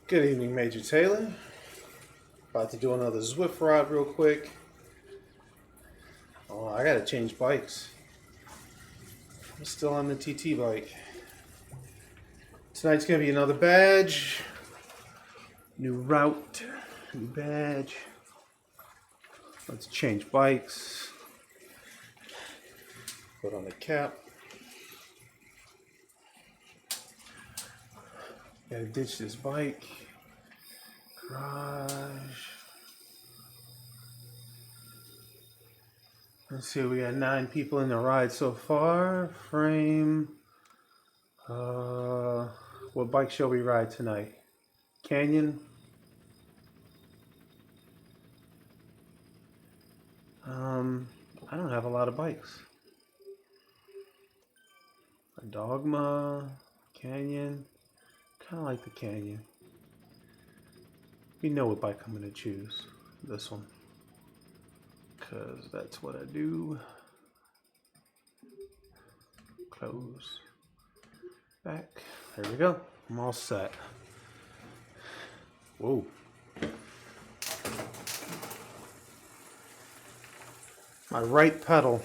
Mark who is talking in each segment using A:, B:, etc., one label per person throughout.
A: Good evening, Major Taylor. About to do another Zwift ride real quick. Oh, I gotta change bikes. I'm still on the TT bike. Tonight's gonna be another badge. New route, new badge. Let's change bikes. Put on the cap. Gotta ditch this bike. Garage. Let's see, we got 9 people in the ride so far. Frame. What bike shall we ride tonight? Canyon. I don't have a lot of bikes. A Dogma, Canyon. Kind of like the Canyon. We know what bike I'm going to choose. This one. Because that's what I do. Close. Back. There we go. I'm all set. Whoa. My right pedal.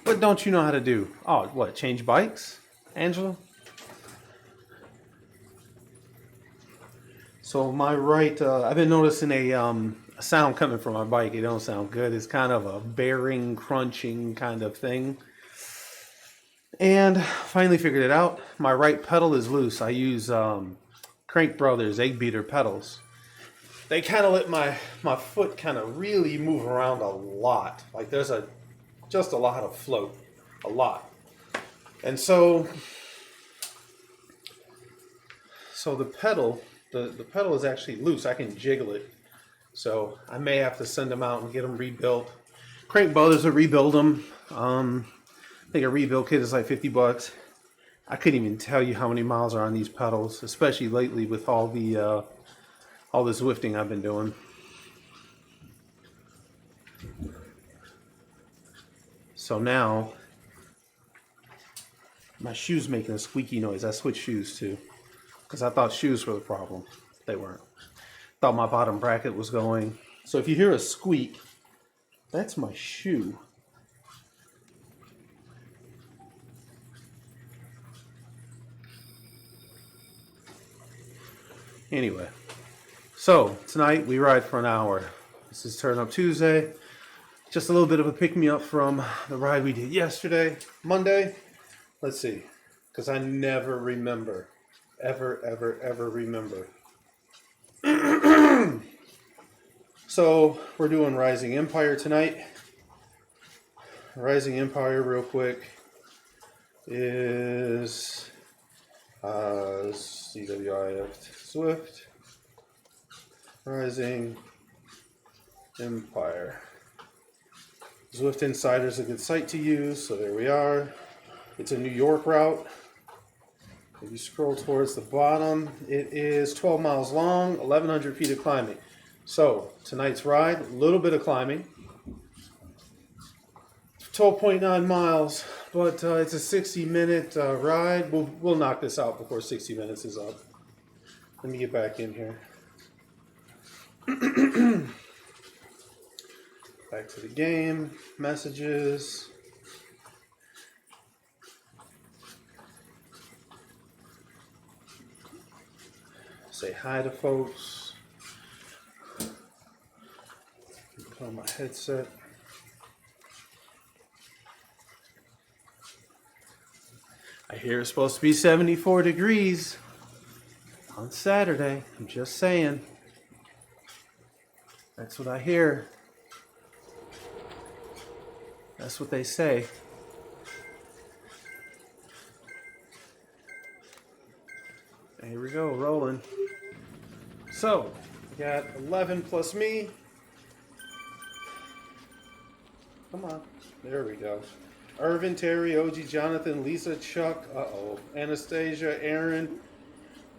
A: What don't you know how to do? Oh, what? Change bikes, Angela? So my right, I've been noticing a sound coming from my bike. It don't sound good. It's kind of a bearing, crunching kind of thing. And finally figured it out. My right pedal is loose. I use Crank Brothers 8-beater pedals. They kind of let my foot kind of really move around a lot. Like there's just a lot of float, a lot. And so the pedal, the pedal is actually loose. I can jiggle it. So I may have to send them out and get them rebuilt. Crank Brothers will rebuild them. I think a rebuild kit is like $50. I couldn't even tell you how many miles are on these pedals, especially lately with all the all this Zwifting I've been doing. So now my shoes making a squeaky noise. I switched shoes too, because I thought shoes were the problem. They weren't. Thought my bottom bracket was going. So if you hear a squeak, that's my shoe. Anyway, so tonight we ride for an hour. This is Turn Up Tuesday. Just a little bit of a pick-me-up from the ride we did yesterday, Monday. Let's see, because I never remember, ever remember. So we're doing Rising Empire tonight. Rising Empire, real quick, is CWIF Zwift. Rising Empire. Zwift Insider is a good site to use, so there we are. It's a New York route. If you scroll towards the bottom, it is 12 miles long, 1,100 feet of climbing. So tonight's ride, a little bit of climbing. 12.9 miles, but it's a 60-minute ride. We'll knock this out before 60 minutes is up. Let me get back in here. Back to the game, messages. Say hi to folks. Put on my headset. I hear it's supposed to be 74 degrees on Saturday. I'm just saying. That's what I hear. That's what they say. Here we go, rolling. So, we got 11 plus me. Come on. There we go. Irvin, Terry, OG, Jonathan, Lisa, Chuck, Anastasia, Aaron,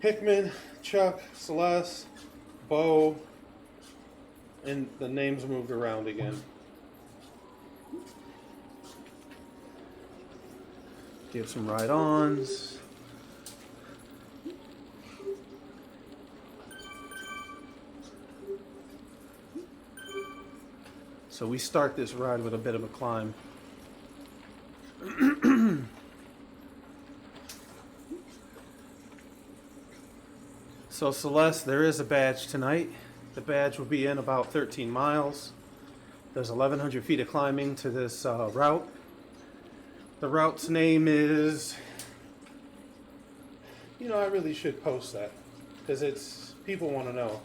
A: Hickman, Chuck, Celeste, Bo, And the names moved around again. Give some ride-ons. So we start this ride with a bit of a climb. So Celeste, there is a badge tonight. The badge will be in about 13 miles. There's 1,100 feet of climbing to this route. The route's name is, I really should post that because people want to know.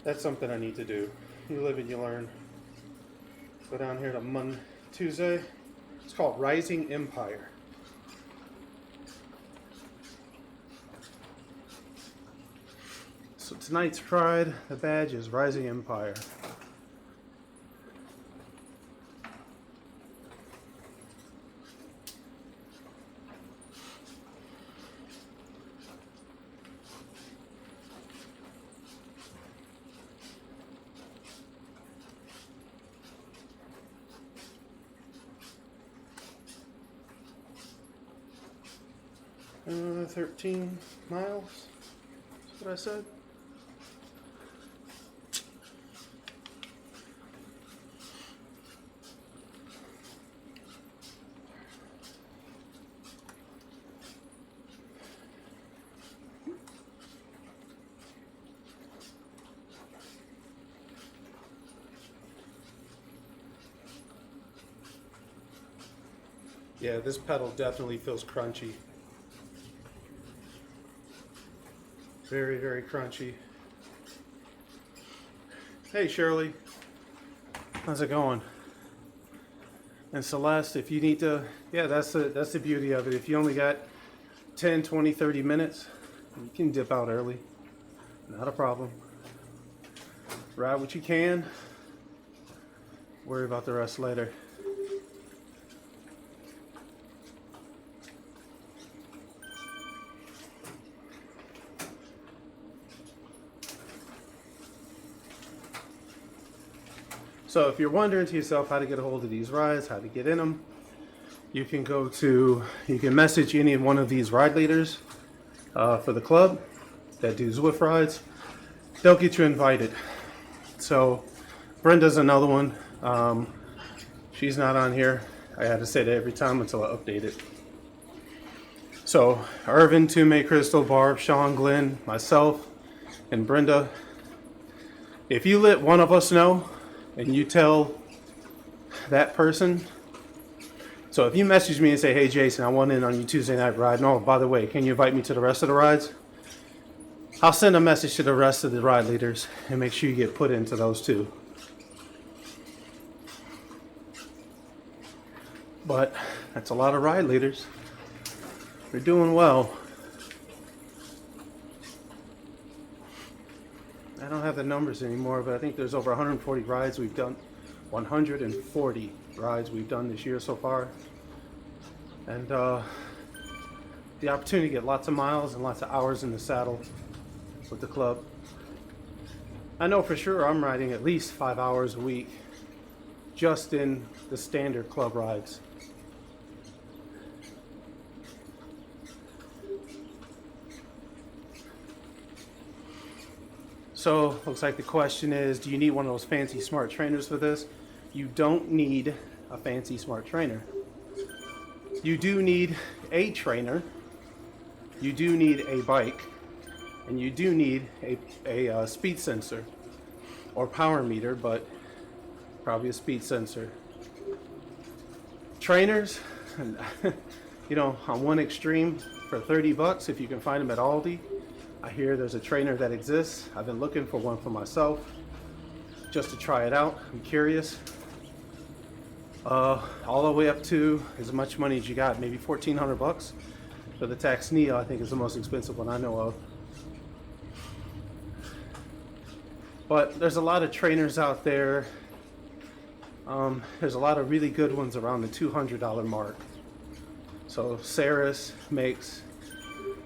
A: That's something I need to do. You live and you learn. Go down here to Tuesday. It's called Rising Empire. So tonight's ride, the badge is Rising Empire. Uh, 13 miles. That's what I said. Yeah, this pedal definitely feels crunchy. Very, very crunchy. Hey Shirley, how's it going? And Celeste, if you need to, yeah, that's the beauty of it. If you only got 10, 20, 30 minutes, you can dip out early. Not a problem. Ride what you can. Worry about the rest later. So if you're wondering to yourself how to get a hold of these rides, how to get in them, you can message any one of these ride leaders for the club that do Zwift rides. They'll get you invited. So Brenda's another one. She's not on here. I had to say that every time until I update it. So Irvin, Tume, Crystal, Barb, Sean, Glenn, myself, and Brenda. If you let one of us know, and you tell that person, so if you message me and say, hey Jason, I want in on your Tuesday night ride, and oh, by the way, can you invite me to the rest of the rides? I'll send a message to the rest of the ride leaders and make sure you get put into those too. But that's a lot of ride leaders. We're doing well. I don't have the numbers anymore, but I think there's over 140 rides we've done. 140 rides we've done this year so far. And the opportunity to get lots of miles and lots of hours in the saddle with the club. I know for sure I'm riding at least 5 hours a week just in the standard club rides. So, looks like the question is, do you need one of those fancy smart trainers for this? You don't need a fancy smart trainer. You do need a trainer. You do need a bike. And you do need a speed sensor or power meter, but probably a speed sensor. Trainers, on one extreme for 30 bucks, if you can find them at Aldi. I hear there's a trainer that exists. I've been looking for one for myself just to try it out. I'm curious. All the way up to as much money as you got, maybe 1,400 bucks. For the Tax Neo, I think is the most expensive one I know of. But there's a lot of trainers out there. There's a lot of really good ones around the $200 mark. So Ceres makes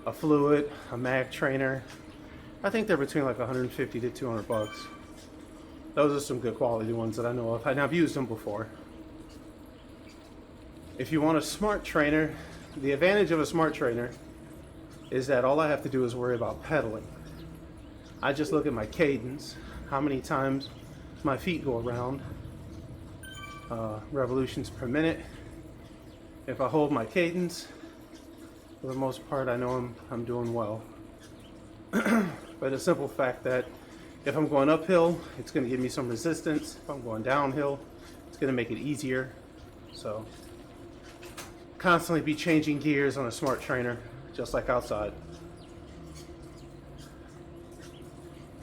A: a fluid, a mag trainer. I think they're between like 150 to 200 bucks. Those are some good quality ones that I know of, and I've used them before. If you want a smart trainer, the advantage of a smart trainer is that all I have to do is worry about pedaling. I just look at my cadence, how many times my feet go around, revolutions per minute. If I hold my cadence, for the most part, I know I'm doing well. But the simple fact that if I'm going uphill, it's going to give me some resistance. If I'm going downhill, it's going to make it easier. So constantly be changing gears on a smart trainer, just like outside.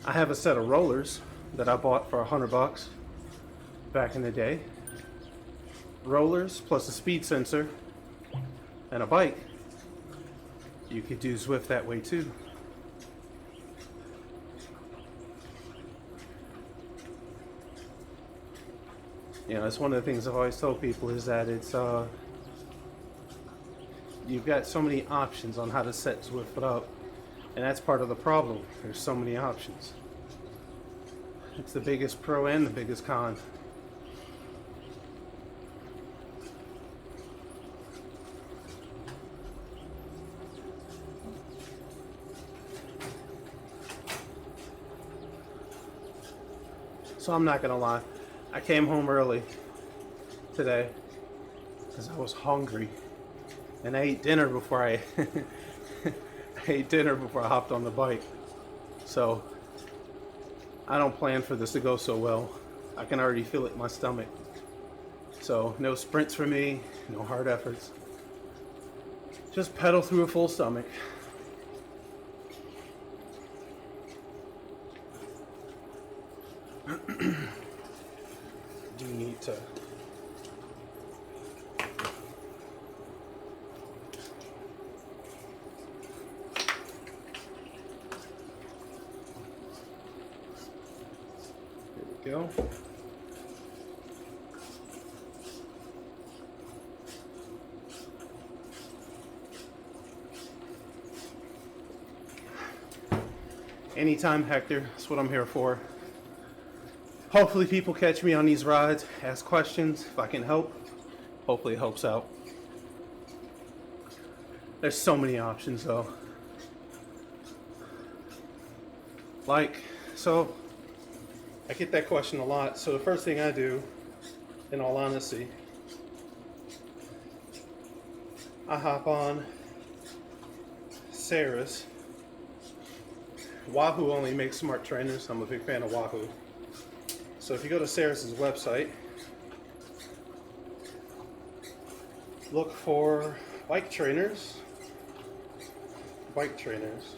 A: I have a set of rollers that I bought for $100 back in the day. Rollers plus a speed sensor and a bike. You could do Zwift that way too. You know, it's one of the things I've always told people is that it's you've got so many options on how to set Zwift up, and that's part of the problem. There's so many options. It's the biggest pro and the biggest con. So I'm not gonna lie, I came home early today because I was hungry, and I ate dinner before I hopped on the bike. So I don't plan for this to go so well. I can already feel it in my stomach. So no sprints for me, no hard efforts. Just pedal through a full stomach. Do need to go. Anytime, Hector. That's what I'm here for. Hopefully people catch me on these rides, ask questions. If I can help, hopefully it helps out. There's so many options though. So I get that question a lot. So the first thing I do, in all honesty, I hop on Sarah's. Wahoo only makes smart trainers. I'm a big fan of Wahoo. So if you go to Sarah's website, look for bike trainers. Bike trainers.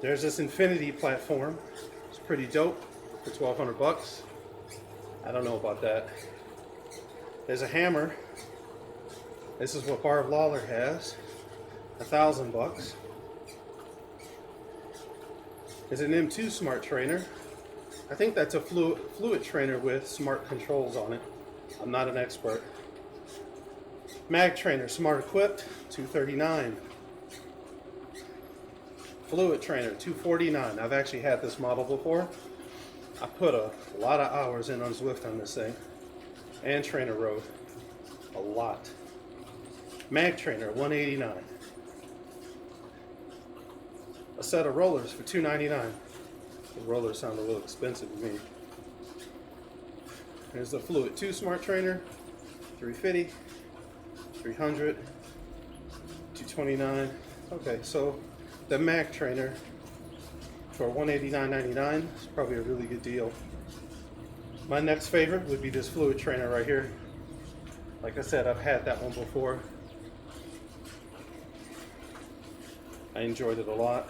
A: There's this infinity platform. It's pretty dope for $1,200. I don't know about that. There's a hammer. This is what Barb Lawler has. $1,000. There's an M2 smart trainer. I think that's a fluid trainer with smart controls on it. I'm not an expert. Mag trainer, smart equipped, $239. Fluid trainer, $249. I've actually had this model before. I put a lot of hours in on Zwift on this thing. And trainer road, a lot. Mag trainer, $189. A set of rollers for $299. The rollers sound a little expensive to me. There's the Fluid 2 Smart Trainer, $350, $300, $229. Okay, so the Mag Trainer for $189.99 is probably a really good deal. My next favorite would be this Fluid Trainer right here. Like I said, I've had that one before. I enjoyed it a lot.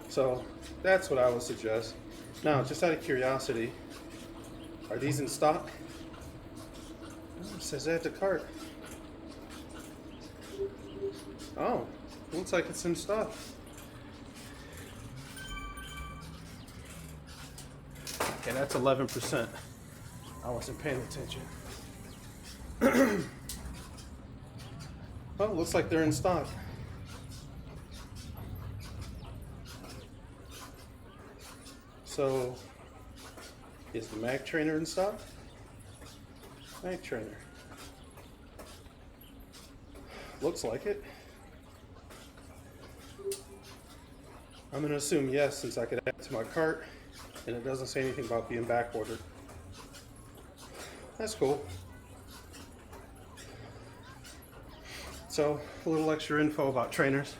A: So that's what I would suggest. Now, just out of curiosity, are these in stock? Oh, it says add to cart. Oh, looks like it's in stock. Okay, that's 11%. I wasn't paying attention. Well, looks like they're in stock. So, is the mag trainer in stock? Mag trainer. Looks like it. I'm going to assume yes, since I could add it to my cart, and it doesn't say anything about being back ordered. That's cool. So, a little extra info about trainers.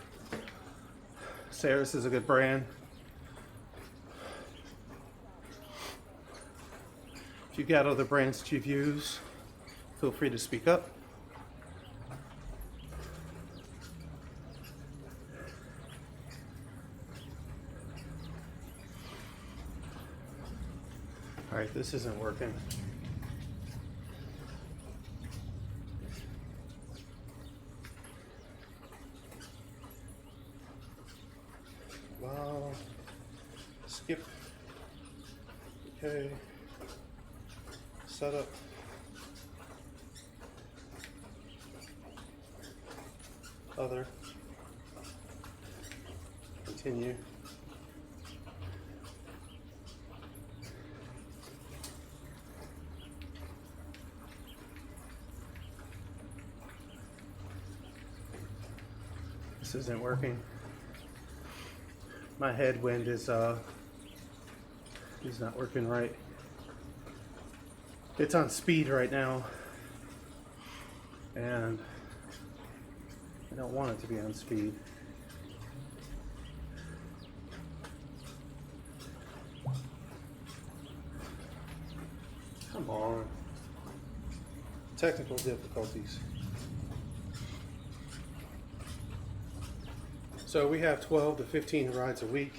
A: Ceres is a good brand. If you've got other brands that you've used, feel free to speak up. All right, this isn't working. Wow. Skip. Okay. Setup. Other. Continue. This isn't working. My headwind is not working right. It's on speed right now, and I don't want it to be on speed. Come on. Technical difficulties. So we have 12 to 15 rides a week.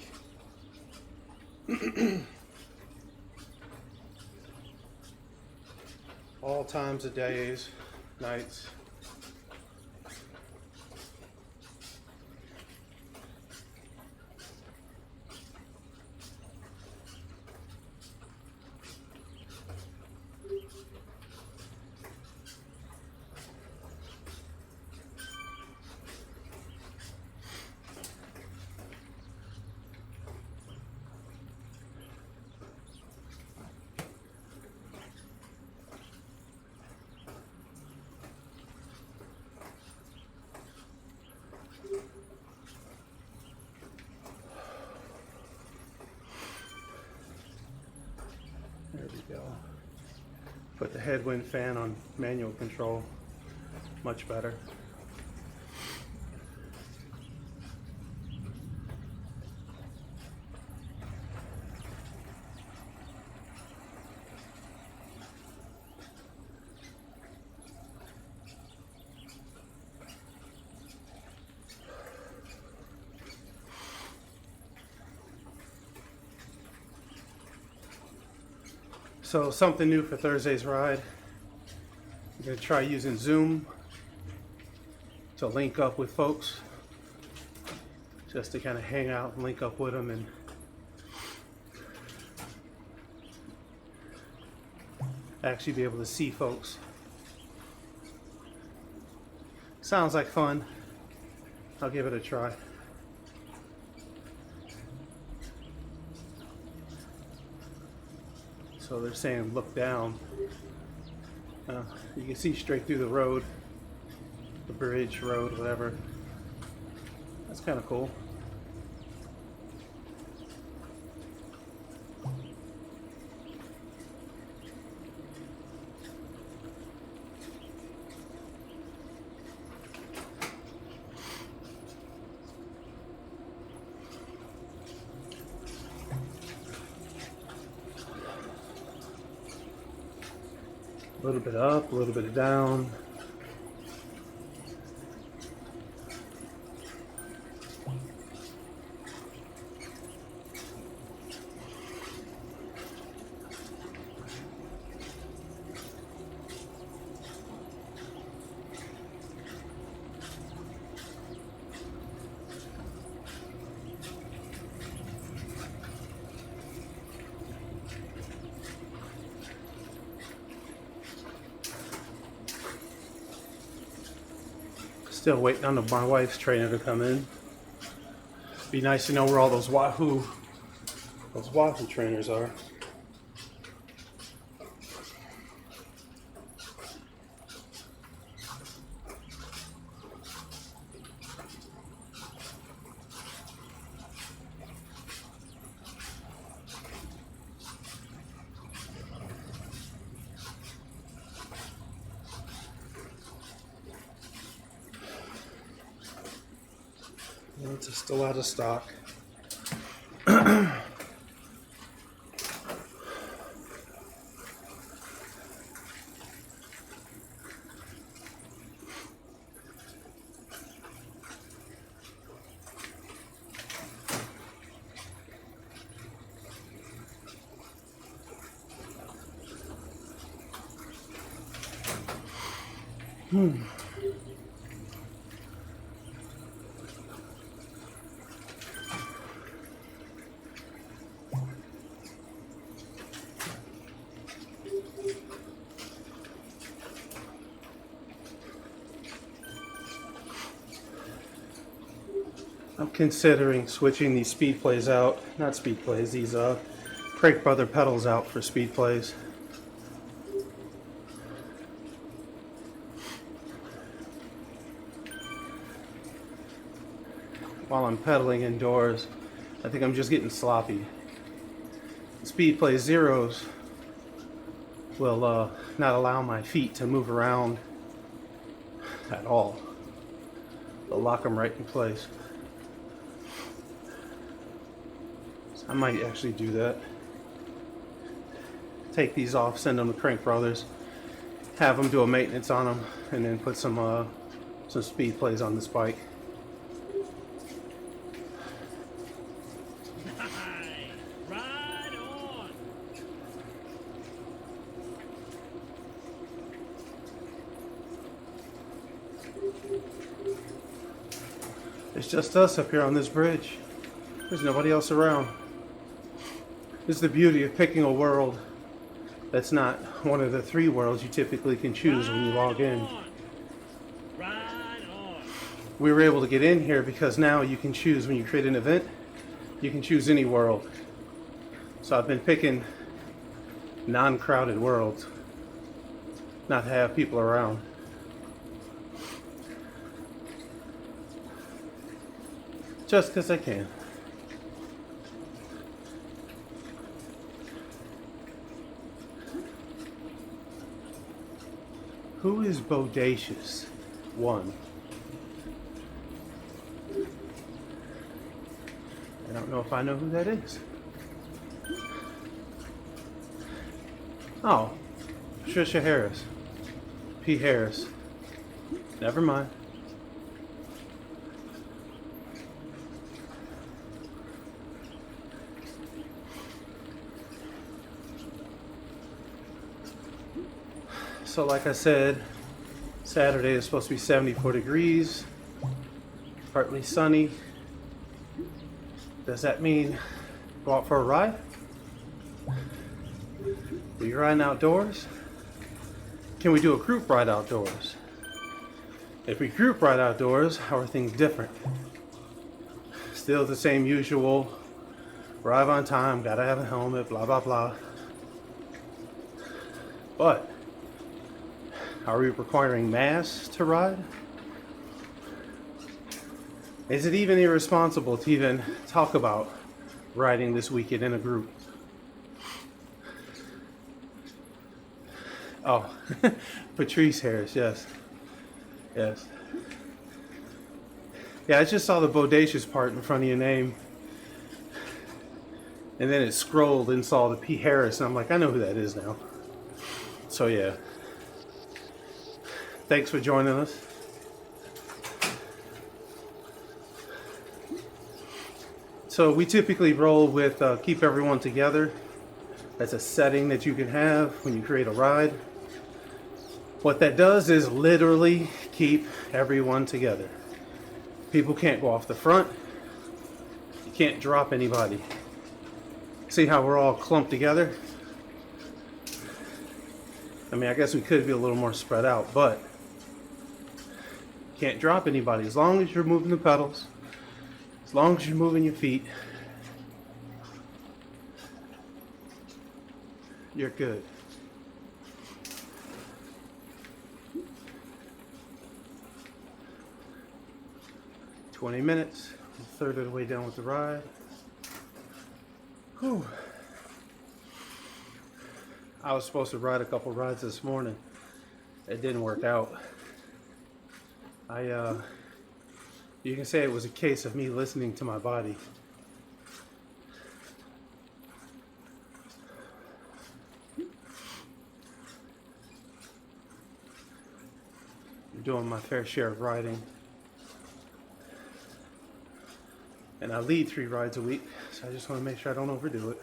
A: All times of days, nights. There we go. Put the headwind fan on manual control. Much better. So something new for Thursday's ride. I'm going to try using Zoom to link up with folks, just to kind of hang out and link up with them and actually be able to see folks. Sounds like fun. I'll give it a try. So they're saying look down. You can see straight through the road, the bridge, road, whatever. That's kind of cool. A little bit up, a little bit down. Still waiting on my wife's trainer to come in. Be nice to know where all those Wahoo Those walking trainers are. It's still out of stock. I'm considering switching these speed plays out, not speed plays, these Crank Brother pedals out for speed plays. While I'm pedaling indoors, I think I'm just getting sloppy. Speed play zeros will not allow my feet to move around at all. They'll lock them right in place. I might actually do that. Take these off, send them to Crank Brothers, have them do a maintenance on them, and then put some speed plays on this bike.
B: Right on.
A: It's just us up here on this bridge. There's nobody else around. This is the beauty of picking a world that's not one of the 3 worlds you typically can choose when you log in.
B: Right on.
A: We were able to get in here because now you can choose when you create an event, you can choose any world. So I've been picking non-crowded worlds, not to have people around. Just because I can. Who is Bodacious? 1. I don't know if I know who that is. Oh, Trisha Harris. P. Harris. Never mind. So like I said, Saturday is supposed to be 74 degrees, partly sunny. Does that mean go out for a ride? Are you riding outdoors? Can we do a group ride outdoors? If we group ride outdoors, how are things different? Still the same usual, arrive on time, gotta have a helmet, blah, blah, blah. But are we requiring masks to ride? Is it even irresponsible to even talk about riding this weekend in a group? Oh, Patrice Harris, yes. Yes. Yeah, I just saw the bodacious part in front of your name. And then it scrolled and saw the P. Harris, and I'm like, I know who that is now. So yeah. Thanks for joining us. So we typically roll with keep everyone together. That's a setting that you can have when you create a ride. What that does is literally keep everyone together. People can't go off the front. You can't drop anybody. See how we're all clumped together? I mean, I guess we could be a little more spread out, but can't drop anybody as long as you're moving the pedals, as long as you're moving your feet. you're good. "20 minutes, a third of the way done with the ride." Whew. I was supposed to ride a couple rides this morning. It didn't work out. You can say it was a case of me listening to my body. I'm doing my fair share of riding. And I lead 3 rides a week, so I just want to make sure I don't overdo it.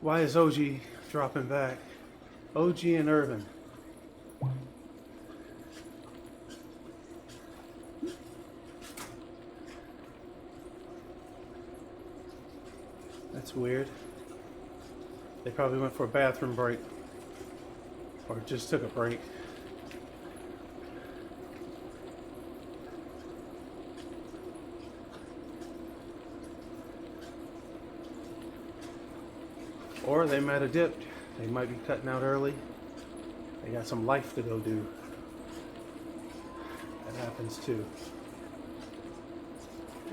A: Why is OG dropping back? OG and Irvin. That's weird. They probably went for a bathroom break. Or just took a break. Or they might have dipped. They might be cutting out early. They got some life to go do. That happens too.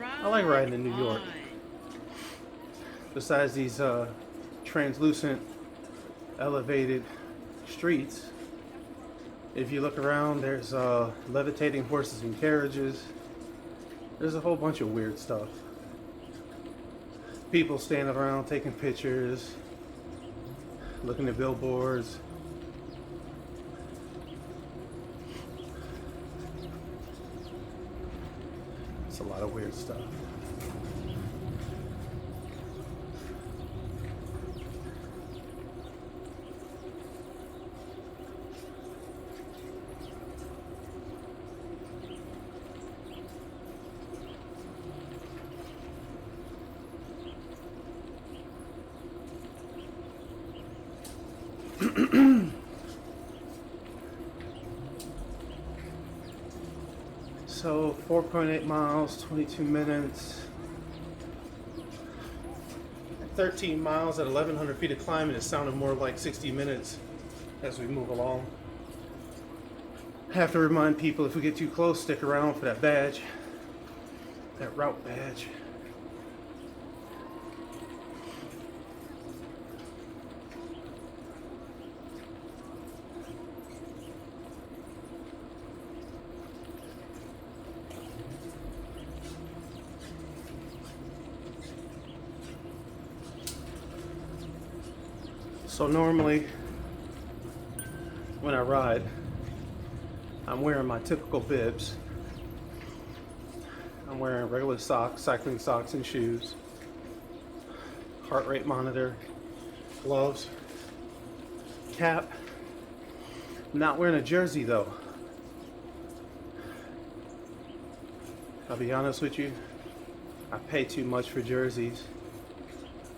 A: I like riding in New York. Besides these translucent, elevated streets, if you look around, there's levitating horses and carriages. There's a whole bunch of weird stuff. People standing around taking pictures, looking at billboards. It's a lot of weird stuff. So 4.8 miles, 22 minutes, 13 miles at 1,100 feet of climb, and it sounded more like 60 minutes as we move along. I have to remind people, if we get too close, stick around for that badge, that route badge. So normally, when I ride, I'm wearing my typical bibs. I'm wearing regular socks, cycling socks and shoes, heart rate monitor, gloves, cap. I'm not wearing a jersey though. I'll be honest with you, I pay too much for jerseys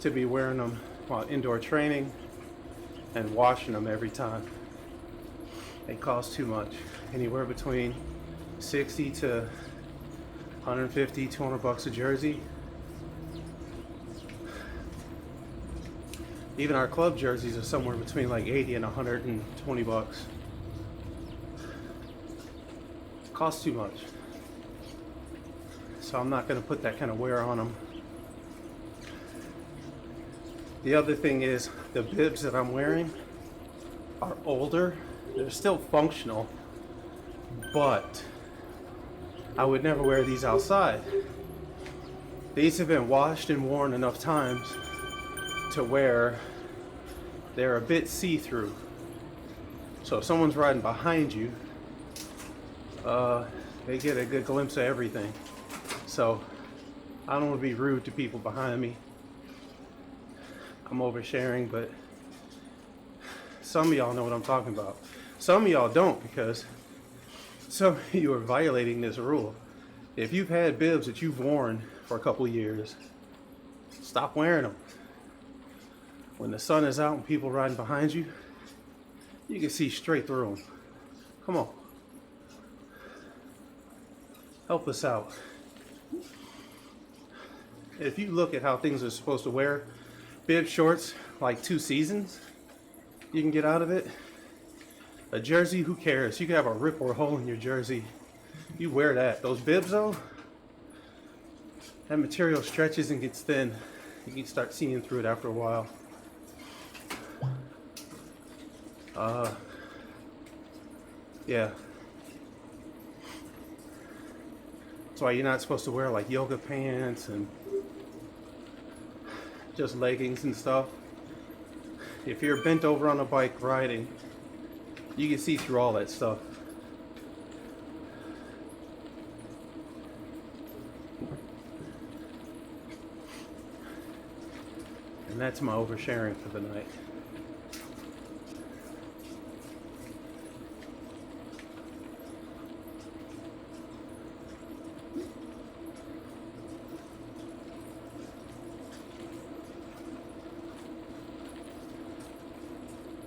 A: to be wearing them while indoor training and washing them every time. They cost too much. Anywhere between 60 to 150, 200 bucks a jersey. Even our club jerseys are somewhere between like 80 and 120 bucks. Costs too much. So I'm not going to put that kind of wear on them. The other thing is, the bibs that I'm wearing are older. They're still functional, but I would never wear these outside. These have been washed and worn enough times to where they're a bit see-through. So if someone's riding behind you, they get a good glimpse of everything. So I don't want to be rude to people behind me. I'm oversharing, but some of y'all know what I'm talking about. Some of y'all don't, because some of you are violating this rule. If you've had bibs that you've worn for a couple of years, stop wearing them. When the sun is out and people riding behind you, you can see straight through them. Come on. Help us out. If you look at how things are supposed to wear, bib shorts, like 2 seasons, you can get out of it. A jersey, who cares? You can have a rip or a hole in your jersey. You wear that. Those bibs though, that material stretches and gets thin. You can start seeing through it after a while. Yeah. That's why you're not supposed to wear like yoga pants and just leggings and stuff. If you're bent over on a bike riding, you can see through all that stuff. And that's my oversharing for the night.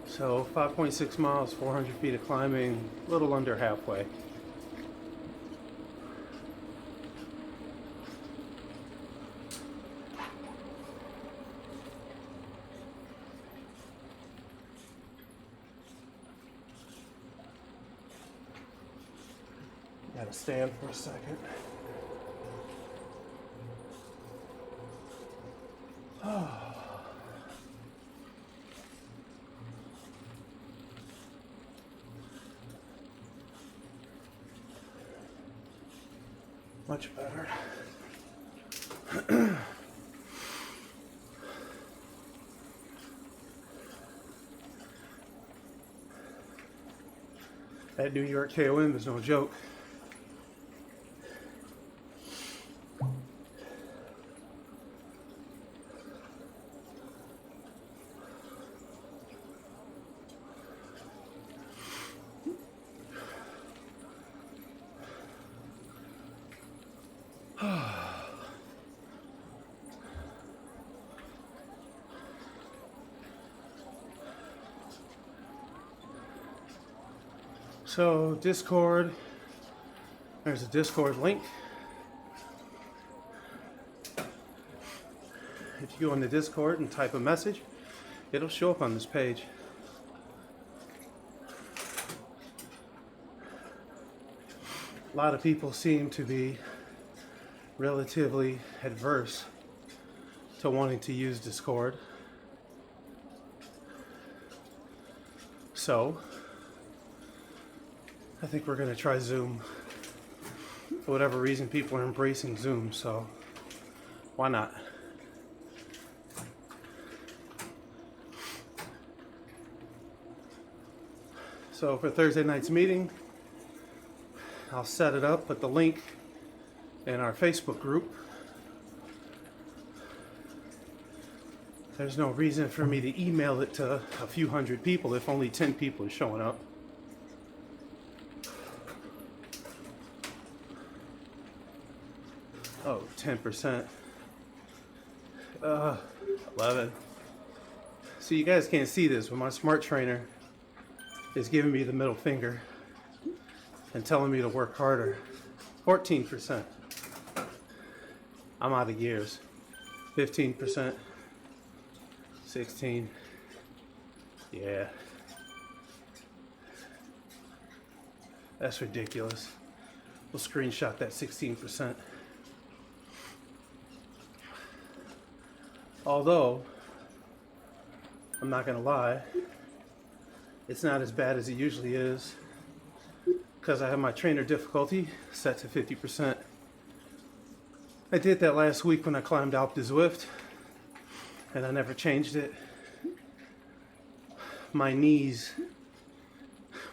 A: So 5.6 miles, 400 feet of climbing, a little under halfway. Gotta stand for a second. Much better. That New York KOM is no joke. So Discord, there's a Discord link. If you go into Discord and type a message, it'll show up on this page. A lot of people seem to be relatively adverse to wanting to use Discord. So I think we're going to try Zoom. For whatever reason, people are embracing Zoom, so why not? So for Thursday night's meeting, I'll set it up, put the link in our Facebook group. There's no reason for me to email it to a few hundred people if only 10 people are showing up. Oh, 10%. 11. So you guys can't see this, but my smart trainer is giving me the middle finger and telling me to work harder. 14%. I'm out of gears. 15%. 16. Yeah. That's ridiculous. We'll screenshot that 16%. Although, I'm not gonna lie, it's not as bad as it usually is because I have my trainer difficulty set to 50%. I did that last week when I climbed Alpe de Zwift and I never changed it. My knees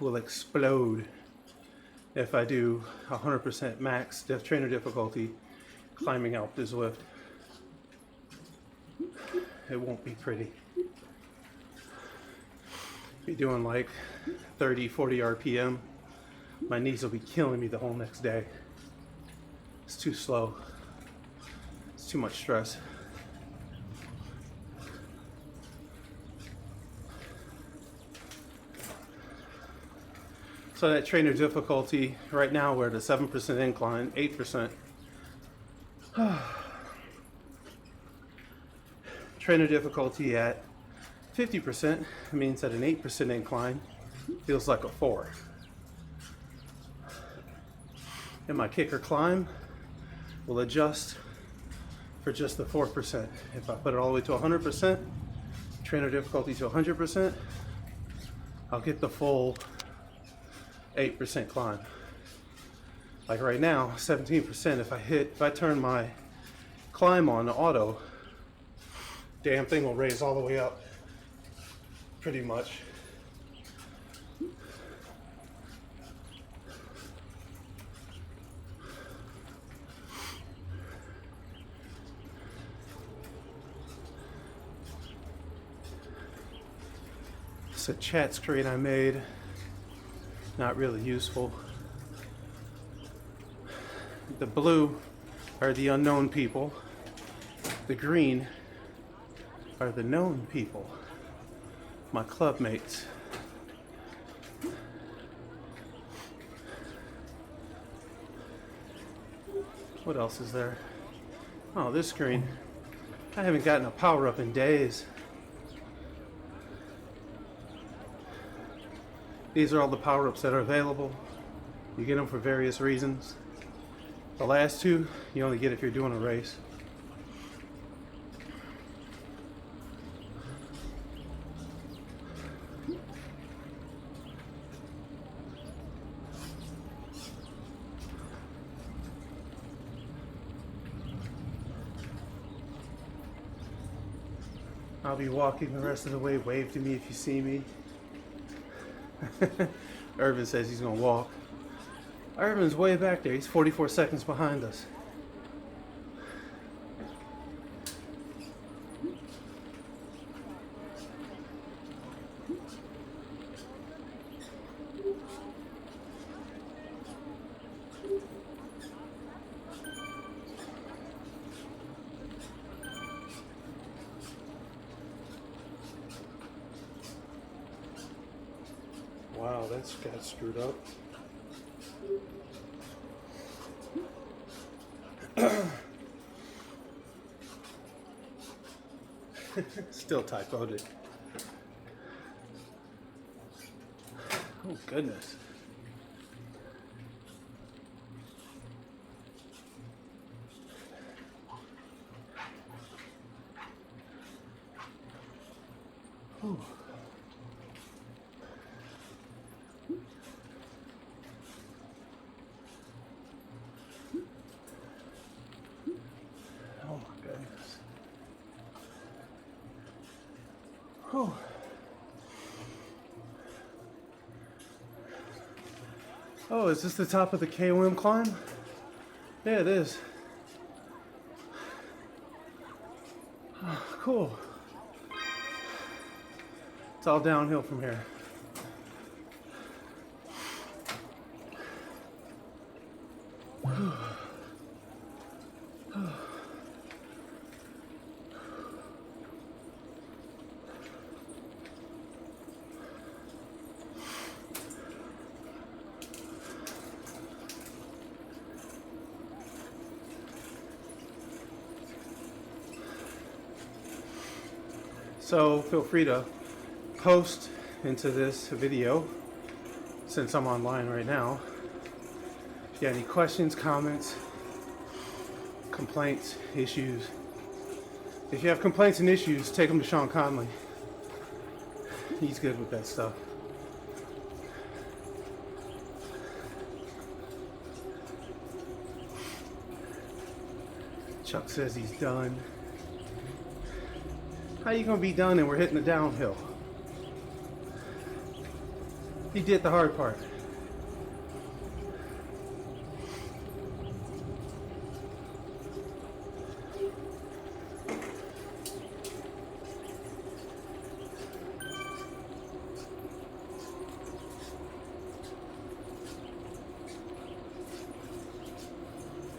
A: will explode if I do 100% max trainer difficulty climbing Alpe de Zwift. It won't be pretty. Be doing like 30, 40 RPM. My knees will be killing me the whole next day. It's too slow. It's too much stress. So that trainer difficulty, right now we're at a 7% incline, 8%. Trainer difficulty at 50% means that an 8% incline feels like a 4. And my Kickr climb will adjust for just the 4%. If I put it all the way to 100%, trainer difficulty to 100%, I'll get the full 8% climb. Like right now, 17%. If I turn my climb on to auto, damn thing will raise all the way up, pretty much. It's a chat screen I made. Not really useful. The blue are the unknown people. The green are the known people. My club mates. What else is there? Oh, this screen. I haven't gotten a power up in days. These are all the power-ups that are available. You get them for various reasons. The last two, you only get if you're doing a race. I'll be walking the rest of the way. Wave to me if you see me. Irvin says he's gonna walk. Irvin's way back there. He's 44 seconds behind us. Wow, that's got screwed up. Still typoed it. Oh, goodness. Whew. Oh my goodness. Whew. Oh, is this the top of the KOM climb? Yeah, it is. Oh, cool. It's all downhill from here. So feel free to post into this video since I'm online right now. If you have any questions, comments, complaints, issues. If you have complaints and issues, take them to Sean Conley. He's good with that stuff. Chuck says he's done. How you gonna be done and we're hitting the downhill? He did the hard part.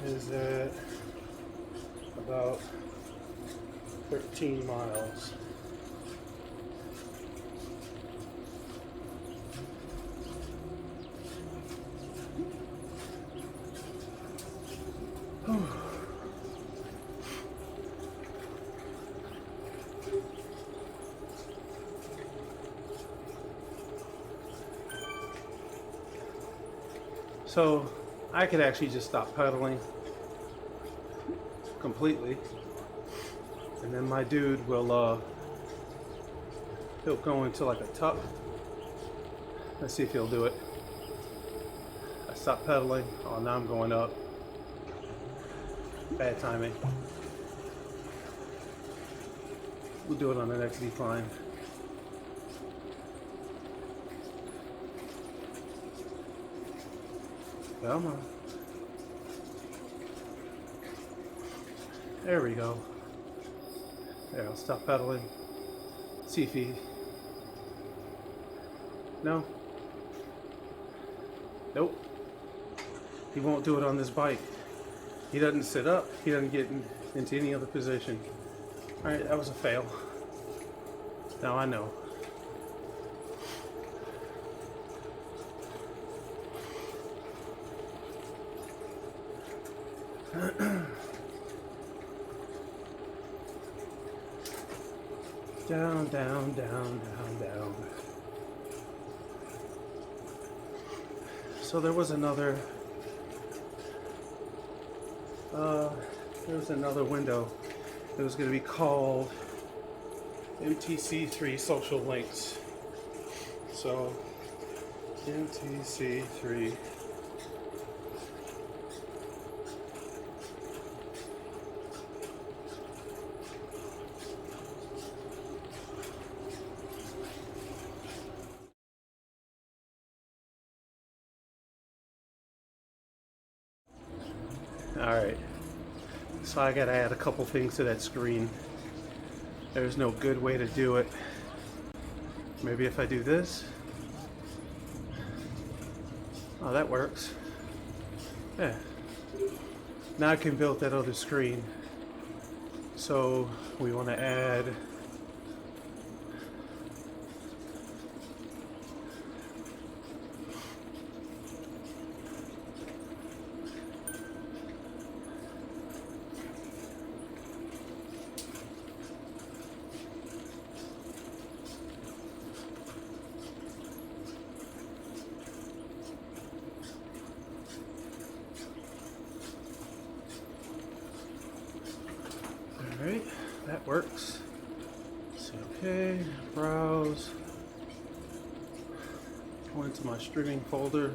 A: Is at about 13 miles. So I could actually just stop pedaling completely, and then my dude will he'll go into like a tuck. Let's see if he'll do it. I stop pedaling. Oh, now I'm going up. Bad timing. We'll do it on the next decline. Come on. There we go. There, I'll stop pedaling. See if he... No. Nope. He won't do it on this bike. He doesn't sit up. He doesn't get into any other position. Alright, that was a fail. Now I know. Down, down, down, down, down. So there was another window. It was going to be called MTC3 social links. So MTC3. Alright, so I gotta add a couple things to that screen. There's no good way to do it. Maybe if I do this. Oh, that works. Yeah. Now I can build that other screen. So we want to add Alright, that works. Say okay, browse. Go into my streaming folder.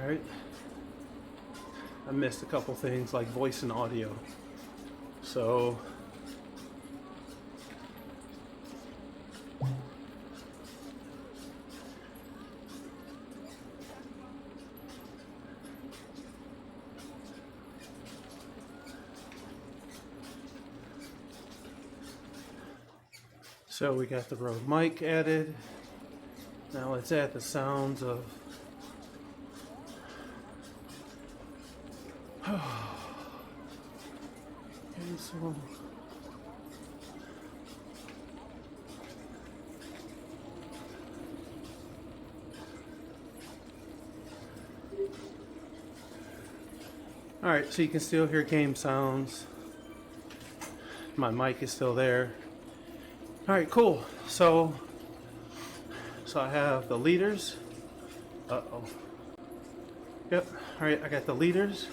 A: Alright. I missed a couple things like voice and audio. So we got the Rode mic added. Now let's add the sounds of okay, so alright, so you can still hear game sounds. My mic is still there. Alright, cool. So I have the leaders. Uh-oh. Yep. Alright, I got the leaders.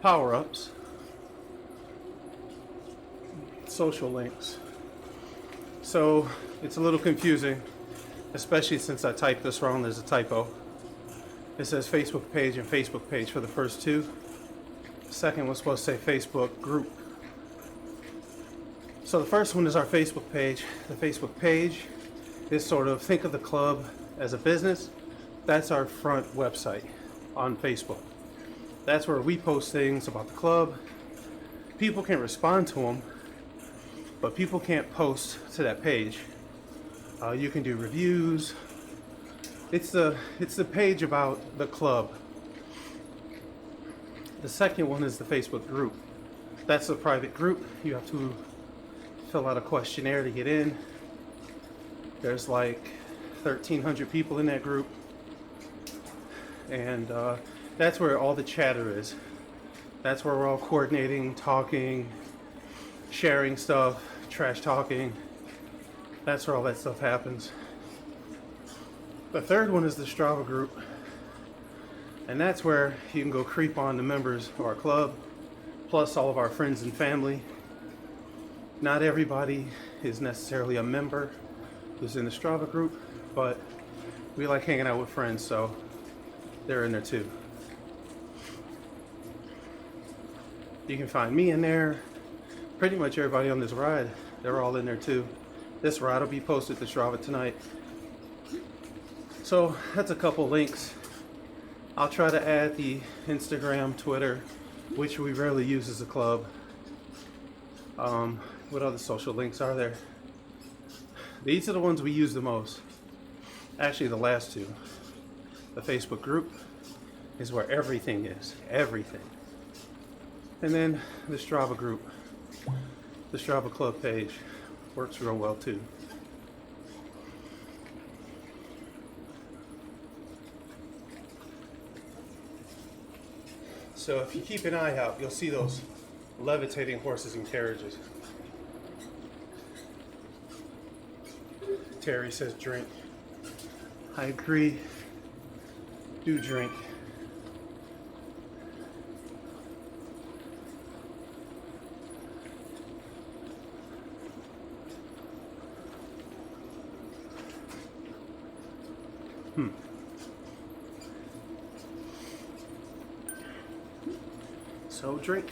A: Power-ups. Social links. So it's a little confusing, especially since I typed this wrong. There's a typo. It says Facebook page and Facebook page for the first two. The second was supposed to say Facebook group. So the first one is our Facebook page. The Facebook page is sort of, think of the club as a business. That's our front website on Facebook. That's where we post things about the club. People can respond to them, but people can't post to that page. You can do reviews. It's the page about the club. The second one is the Facebook group. That's a private group. You have to fill out a questionnaire to get in. There's like 1,300 people in that group, and that's where all the chatter is. That's where we're all coordinating, talking, sharing stuff, trash talking. That's where all that stuff happens. The third one is the Strava group, and that's where you can go creep on the members of our club, plus all of our friends and family. Not everybody is necessarily a member who's in the Strava group, but we like hanging out with friends, so they're in there too. You can find me in there. Pretty much everybody on this ride, they're all in there too. This ride will be posted to Strava tonight. So that's a couple links. I'll try to add the Instagram, Twitter, which we rarely use as a club. What other social links are there? These are the ones we use the most. Actually, the last two. The Facebook group is where everything is. Everything. And then the Strava group. The Strava club page works real well too. So if you keep an eye out, you'll see those levitating horses and carriages. Terry says drink. I agree. Do drink. So drink.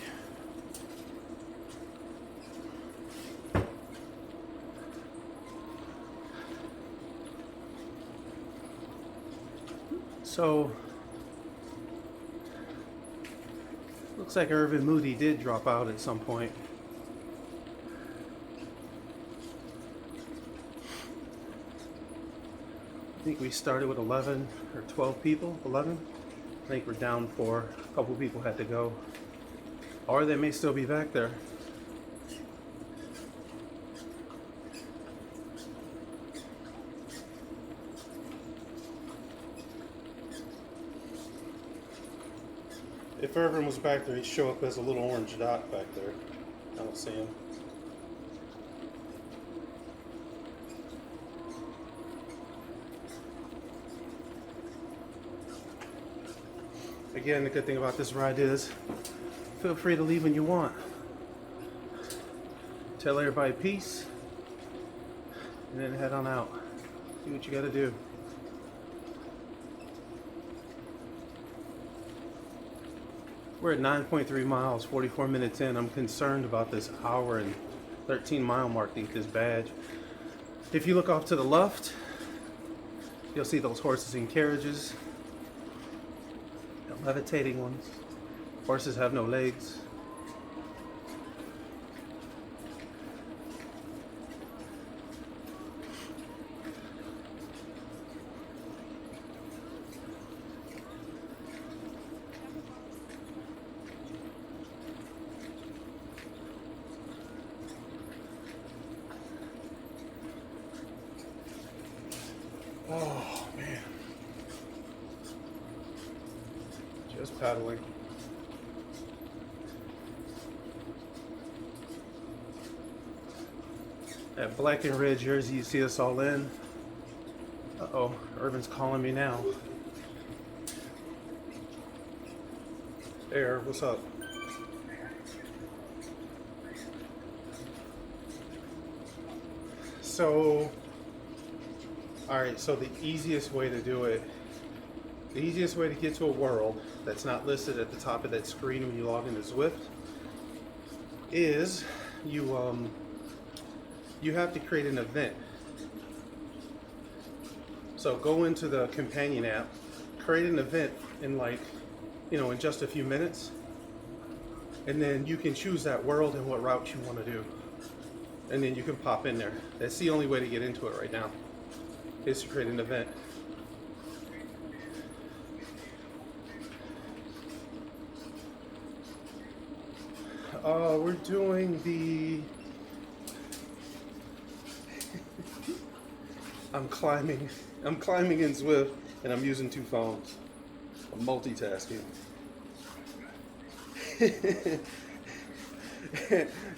A: So looks like Irvin Moody did drop out at some point. I think we started with 11 or 12 people. 11. I think we're down 4. A couple people had to go. Or they may still be back there. If Irvin was back there, he'd show up as a little orange dot back there. I don't see him. Again, the good thing about this ride is feel free to leave when you want. Tell everybody peace, and then head on out. Do what you gotta do. We're at 9.3 miles, 44 minutes in. I'm concerned about this hour and 13 mile mark to get this badge. If you look off to the left, you'll see those horses and carriages. The levitating ones. Horses have no legs. Oh man. Just paddling. That black and red jersey you see us all in. Uh-oh, Irvin's calling me now. Hey, Irv, what's up? So, alright, so the easiest way to do it, the easiest way to get to a world that's not listed at the top of that screen when you log into Zwift is you have to create an event. So go into the companion app, create an event in in just a few minutes, and then you can choose that world and what route you want to do. and then you can pop in there. That's the only way to get into it right now, is to create an event. We're doing the I'm climbing in Zwift, and I'm using 2 phones. I'm multitasking.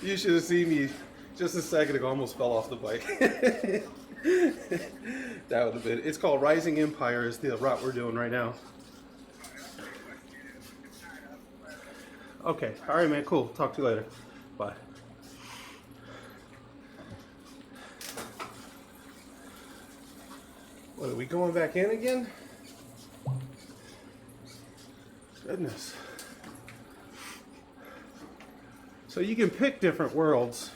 A: You should have seen me just a second ago. I almost fell off the bike. That would have been. It's called Rising Empire. Is the route we're doing right now. Okay. All right, man. Cool. Talk to you later. Bye. What, are we going back in again? Goodness. So you can pick different worlds.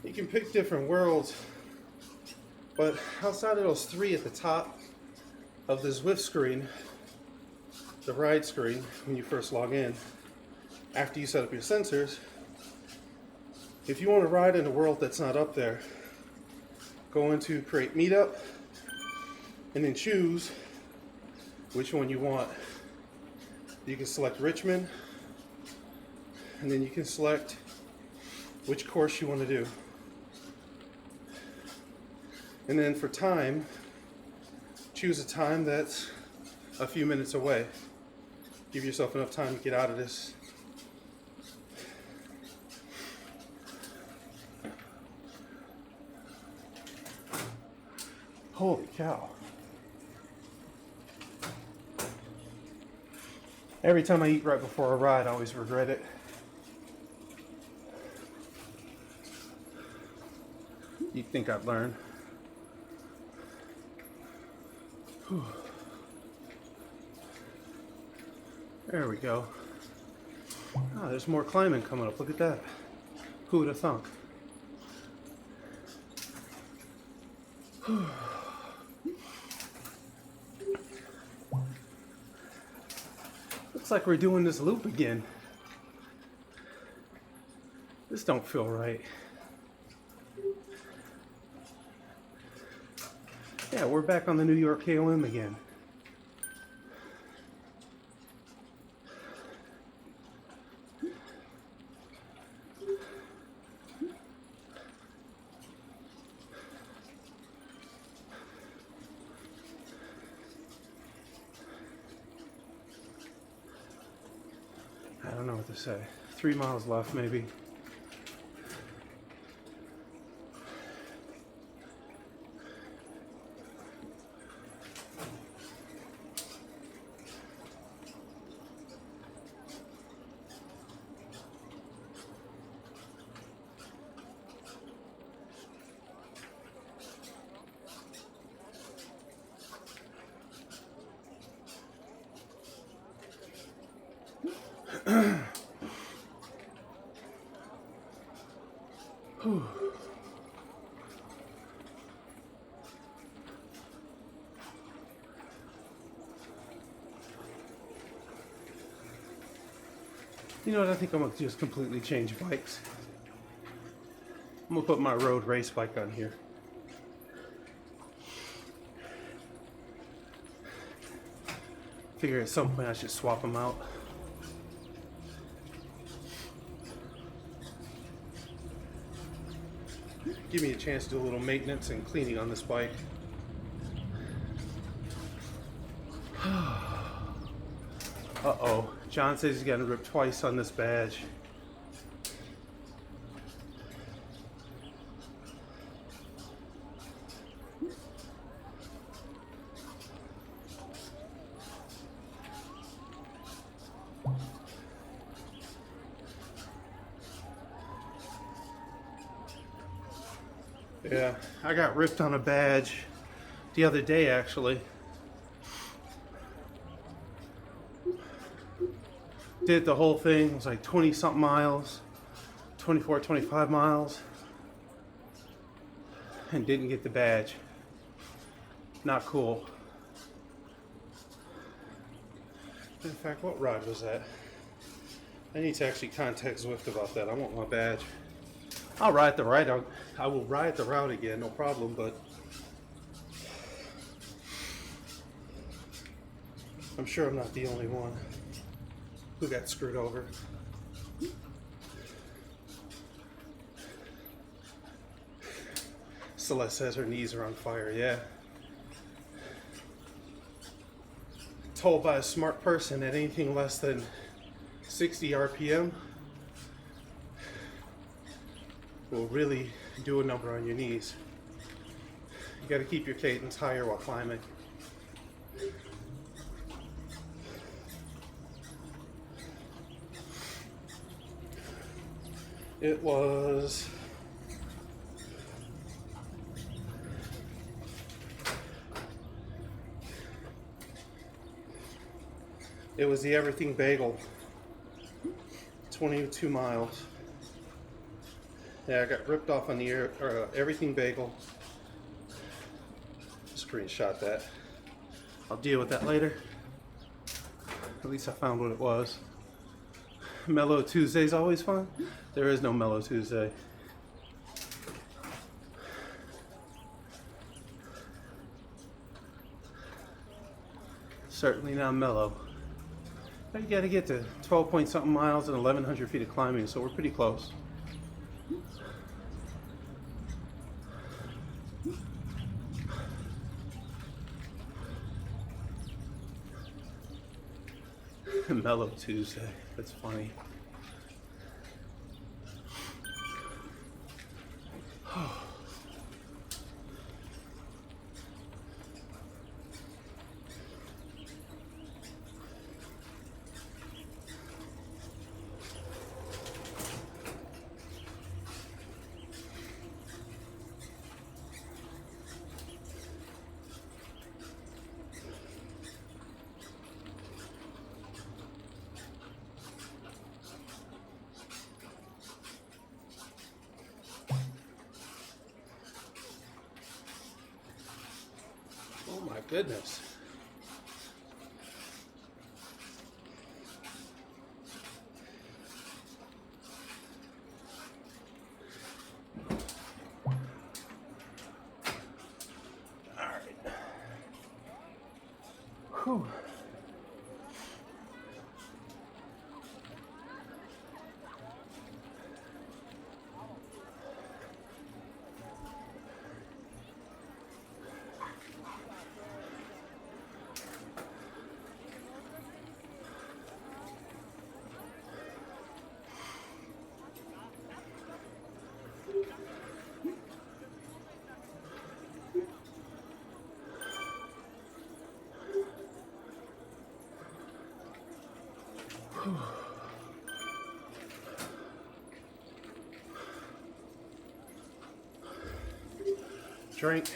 A: You can pick different worlds, but outside of those 3 at the top of the Zwift screen, the ride screen, when you first log in, after you set up your sensors, if you want to ride in a world that's not up there, go into create meetup and then choose which one you want. You can select Richmond, and then you can select which course you want to do. And then for time, choose a time that's a few minutes away. Give yourself enough time to get out of this. Holy cow. Every time I eat right before a ride, I always regret it. You'd think I'd learn. Whew. There we go. Oh, there's more climbing coming up. Look at that. Who would have thunk? Looks like we're doing this loop again. This don't feel right. Yeah, we're back on the New York KOM again. I don't know what to say. 3 miles left, maybe. Whew. You know what, I think I'm gonna just completely change bikes. I'm gonna put my road race bike on here. Figure at some point I should swap them out. Give me a chance to do a little maintenance and cleaning on this bike. Uh-oh. John says he's gotten ripped twice on this badge. Yeah, I got ripped on a badge the other day, actually. Did the whole thing. It was like 20 something miles, 24, 25 miles, and didn't get the badge. Not cool. In fact, what ride was that? I need to actually contact Zwift about that. I want my badge. I'll ride the ride. I will ride the route again, no problem, but I'm sure I'm not the only one who got screwed over. Celeste says her knees are on fire, yeah. Told by a smart person that anything less than 60 RPM will really do a number on your knees. You got to keep your cadence higher while climbing. It was the Everything Bagel, 22 miles. Yeah, I got ripped off on the Everything Bagel. Screenshot that. I'll deal with that later. At least I found what it was. Mellow Tuesday's always fun. There is no Mellow Tuesday. Certainly not mellow. You got to get to 12 point something miles and 1,100 feet of climbing, so we're pretty close. Mellow Tuesday. That's funny. Oh my goodness. All right. Whew. Drink.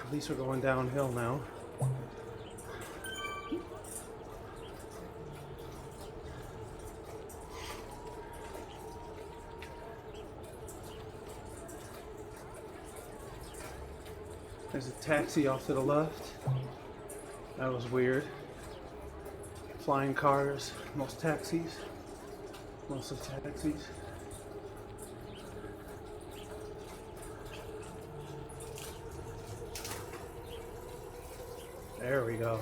A: At least we're going downhill now. There's a taxi off to the left. That was weird. Flying cars, mostly taxis. There we go.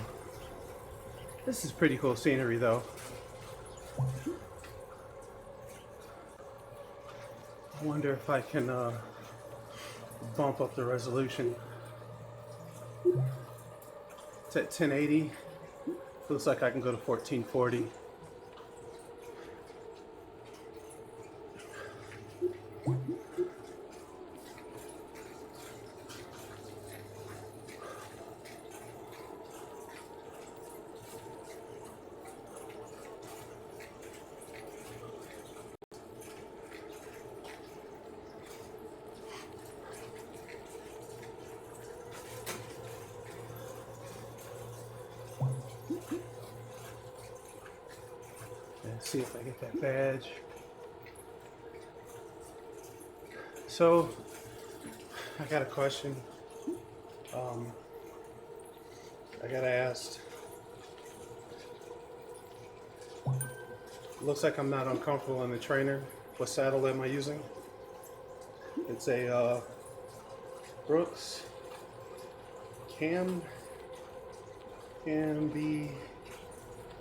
A: This is pretty cool scenery though. I wonder if I can bump up the resolution. It's at 1080. Looks like I can go to 1440. Let's see if I get that badge. So, I got a question. I got asked. Looks like I'm not uncomfortable in the trainer. What saddle am I using? It's a Brooks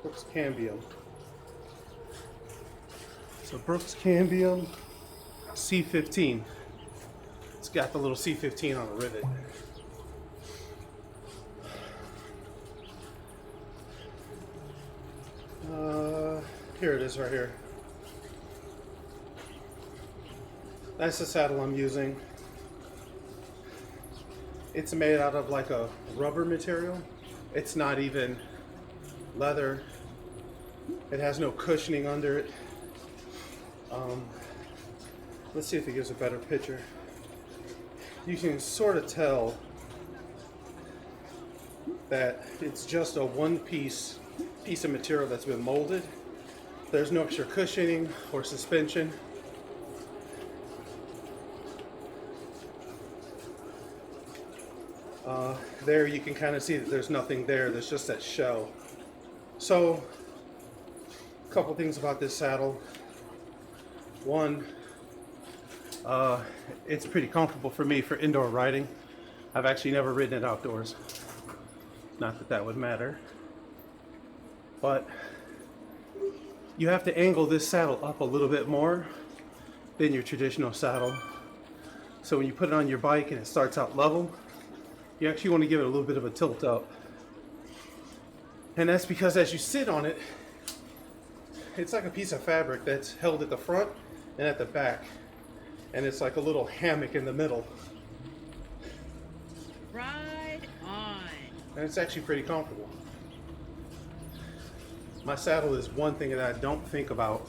A: Brooks Cambium. So Brooks Cambium C15. It's got the little C15 on the rivet. Here it is right here. That's the saddle I'm using. It's made out of like a rubber material. It's not even leather. It has no cushioning under it. Let's see if it gives a better picture. You can sort of tell that it's just a one piece of material that's been molded. There's no extra cushioning or suspension. There you can kind of see that there's nothing there. There's just that shell. So, a couple things about this saddle. One, it's pretty comfortable for me for indoor riding. I've actually never ridden it outdoors. Not that that would matter. But you have to angle this saddle up a little bit more than your traditional saddle. So when you put it on your bike and it starts out level, you actually want to give it a little bit of a tilt up. And that's because as you sit on it, it's like a piece of fabric that's held at the front and at the back. And it's like a little hammock in the middle.
B: Ride on.
A: And it's actually pretty comfortable. My saddle is one thing that I don't think about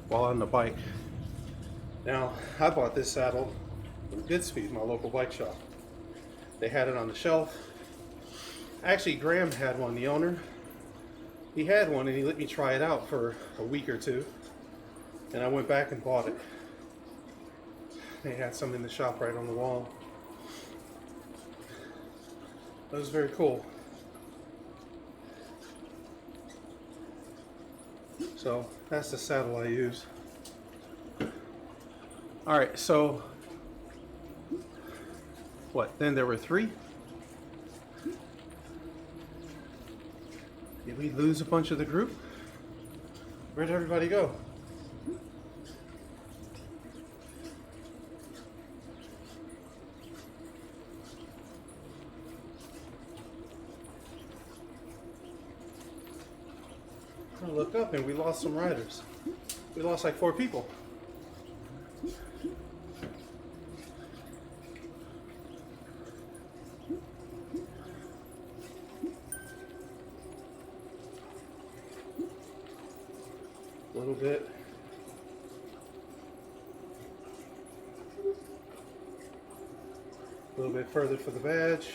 A: while on the bike. Now, I bought this saddle from Goodspeed, my local bike shop. They had it on the shelf. Actually, Graham had one, the owner. He had one and he let me try it out for a week or two. And I went back and bought it. They had some in the shop right on the wall. It was very cool. So that's the saddle I use. Alright, so what? Then there were 3? Did we lose a bunch of the group? Where'd everybody go? I look up and we lost some riders. We lost like 4 people. A little bit. A little bit further for the badge.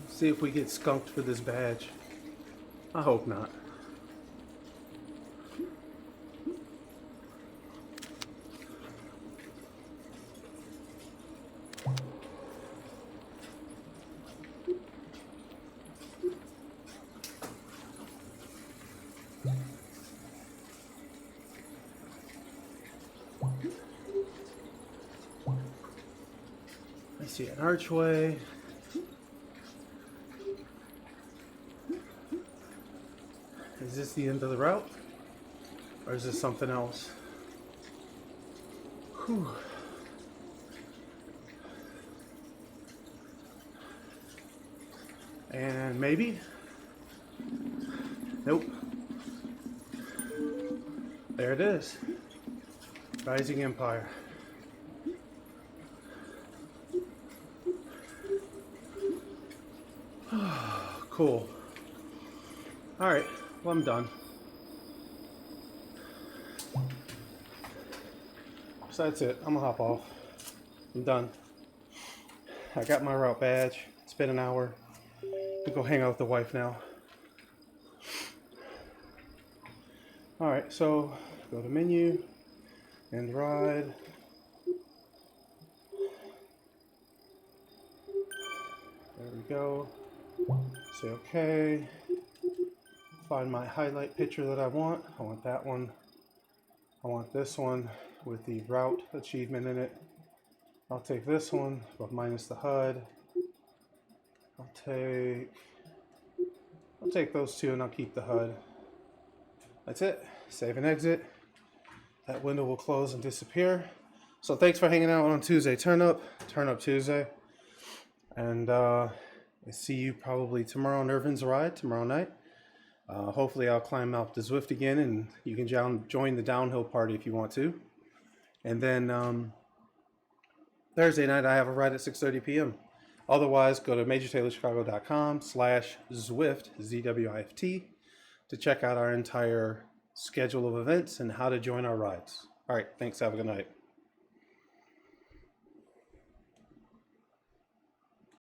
A: See if we get skunked for this badge. I hope not. I see an archway. Is this the end of the route? Or is this something else? Whew. And maybe? Nope. There it is. Rising Empire. Cool. All right, well, I'm done. So that's it. I'm gonna hop off. I'm done. I got my route badge. It's been an hour. We go hang out with the wife now. All right, so go to menu and ride. There we go. Say okay. Find my highlight picture that I want. I want that one. I want this one with the route achievement in it. I'll take this one, but minus the HUD. I'll take those two and I'll keep the HUD. That's it. Save and exit. That window will close and disappear. So thanks for hanging out on Tuesday Turn Up Tuesday. And I see you probably tomorrow on Irvin's Ride, tomorrow night. Hopefully I'll climb out the Zwift again and you can join the downhill party if you want to. And then Thursday night I have a ride at 6:30 p.m. Otherwise, go to majortaylorchicago.com/Zwift, ZWIFT, to check out our entire schedule of events and how to join our rides. All right, thanks. Have a good night.